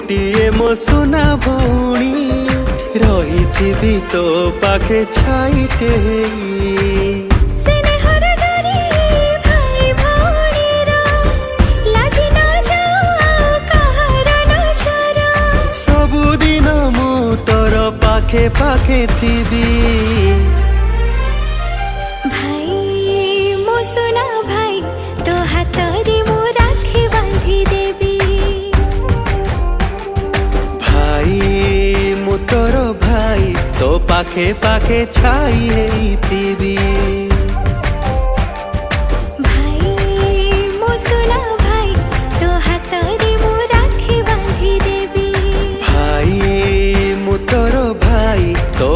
गोटिए मो सुना भौणी रही तो पाखे छाईटे सबुदिन मु तोर पाखे पाखे थी भाई मो सुना भाई तो हाथरी मु राखी बांधी देवी भाई मु तोर भाई तो पाखे पाखे छाई थी।